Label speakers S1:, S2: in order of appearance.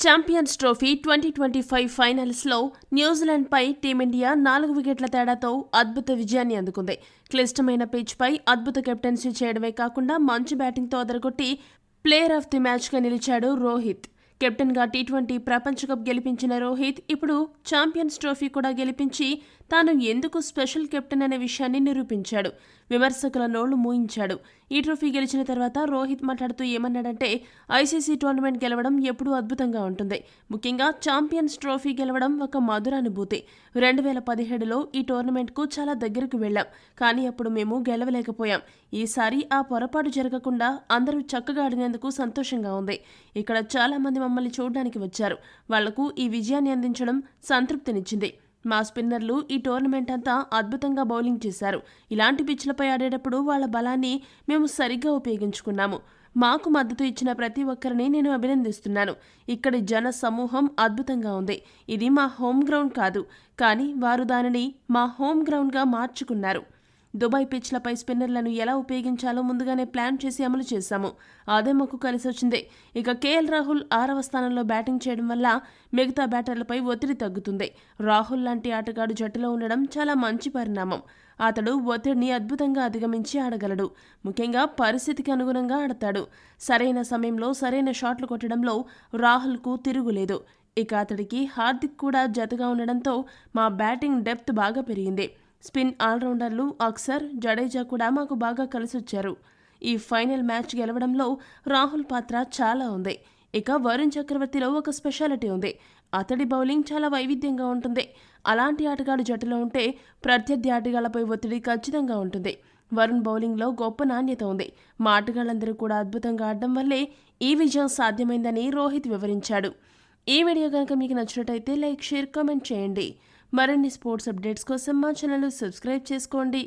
S1: Champions trophy 2025 ఫైనల్స్లో న్యూజిలాండ్పై team India 4 వికెట్ల తేడాతో అద్భుత విజయాన్ని అందుకుంది. క్లిష్టమైన పిచ్పై అద్భుత కెప్టెన్సీ చేయడమే కాకుండా మంచి బ్యాటింగ్తో అదరగొట్టి ప్లేయర్ ఆఫ్ ది మ్యాచ్గా నిలిచాడు రోహిత్. కెప్టెన్గా టీ20 ప్రపంచ కప్ గెలిపించిన రోహిత్ ఇప్పుడు ఛాంపియన్స్ ట్రోఫీ కూడా గెలిపించి తాను ఎందుకు స్పెషల్ కెప్టెన్ అనే విషయాన్ని నిరూపించాడు. విమర్శకుల నోళ్లు మూయించాడు. ఈ ట్రోఫీ గెలిచిన తర్వాత రోహిత్ మాట్లాడుతూ ఏమన్నాడంటే, ఐసీసీ టోర్నమెంట్ గెలవడం ఎప్పుడూ అద్భుతంగా ఉంటుంది. ముఖ్యంగా ఛాంపియన్స్ ట్రోఫీ గెలవడం ఒక మధురానుభూతి. 2017లో ఈ టోర్నమెంట్కు చాలా దగ్గరకు వెళ్లాం, కానీ అప్పుడు మేము గెలవలేకపోయాం. ఈసారి ఆ పొరపాటు జరగకుండా అందరూ చక్కగా ఆడినందుకు సంతోషంగా ఉంది. ఇక్కడ చాలా మంది మమ్మల్ని చూడడానికి వచ్చారు. వాళ్లకు ఈ విజయాన్ని అందించడం సంతృప్తినిచ్చింది. మా స్పిన్నర్లు ఈ టోర్నమెంట్ అంతా అద్భుతంగా బౌలింగ్ చేశారు. ఇలాంటి పిచ్లపై ఆడేటప్పుడు వాళ్ల బలాన్ని మేము సరిగ్గా ఉపయోగించుకున్నాము. మాకు మద్దతు ఇచ్చిన ప్రతి ఒక్కరిని నేను అభినందిస్తున్నాను. ఇక్కడి జన సమూహం అద్భుతంగా ఉంది. ఇది మా హోమ్ గ్రౌండ్ కాదు, కానీ వారు దానిని మా హోమ్ గ్రౌండ్గా మార్చుకున్నారు. దుబాయ్ పిచ్లపై స్పిన్నర్లను ఎలా ఉపయోగించాలో ముందుగానే ప్లాన్ చేసి అమలు చేశాము. అదే మాకు కలిసొచ్చింది. ఇక కేఎల్ రాహుల్ 6వ స్థానంలో బ్యాటింగ్ చేయడం వల్ల మిగతా బ్యాటర్లపై ఒత్తిడి తగ్గుతుంది. రాహుల్ లాంటి ఆటగాడు జట్టులో ఉండడం చాలా మంచి పరిణామం. అతడు ఒత్తిడిని అద్భుతంగా అధిగమించి ఆడగలడు. ముఖ్యంగా పరిస్థితికి అనుగుణంగా ఆడతాడు. సరైన సమయంలో సరైన షాట్లు కొట్టడంలో రాహుల్కు తిరుగులేదు. ఇక అతడికి హార్దిక్ కూడా జతగా ఉండడంతో మా బ్యాటింగ్ డెప్త్ బాగా పెరిగింది. స్పిన్ ఆల్రౌండర్లు అక్సర్, జడేజా కూడా మాకు బాగా కలిసొచ్చారు. ఈ ఫైనల్ మ్యాచ్ గెలవడంలో రాహుల్ పాత్ర చాలా ఉంది. ఇక వరుణ్ చక్రవర్తిలో ఒక స్పెషాలిటీ ఉంది. అతడి బౌలింగ్ చాలా వైవిధ్యంగా ఉంటుంది. అలాంటి ఆటగాడు జట్టులో ఉంటే ప్రత్యర్థి ఆటగాళ్లపై ఒత్తిడి ఖచ్చితంగా ఉంటుంది. వరుణ్ బౌలింగ్లో గొప్ప నాణ్యత ఉంది. మా ఆటగాళ్లందరూ కూడా అద్భుతంగా ఆడడం వల్లే ఈ విజయం సాధ్యమైందని రోహిత్ వివరించాడు. ఈ వీడియో కనుక మీకు నచ్చినట్టయితే లైక్, షేర్, కామెంట్ చేయండి. మరిన్ని స్పోర్ట్స్ అప్డేట్స్ కోసం మా ఛానల్ సబ్స్క్రైబ్ చేసుకోండి.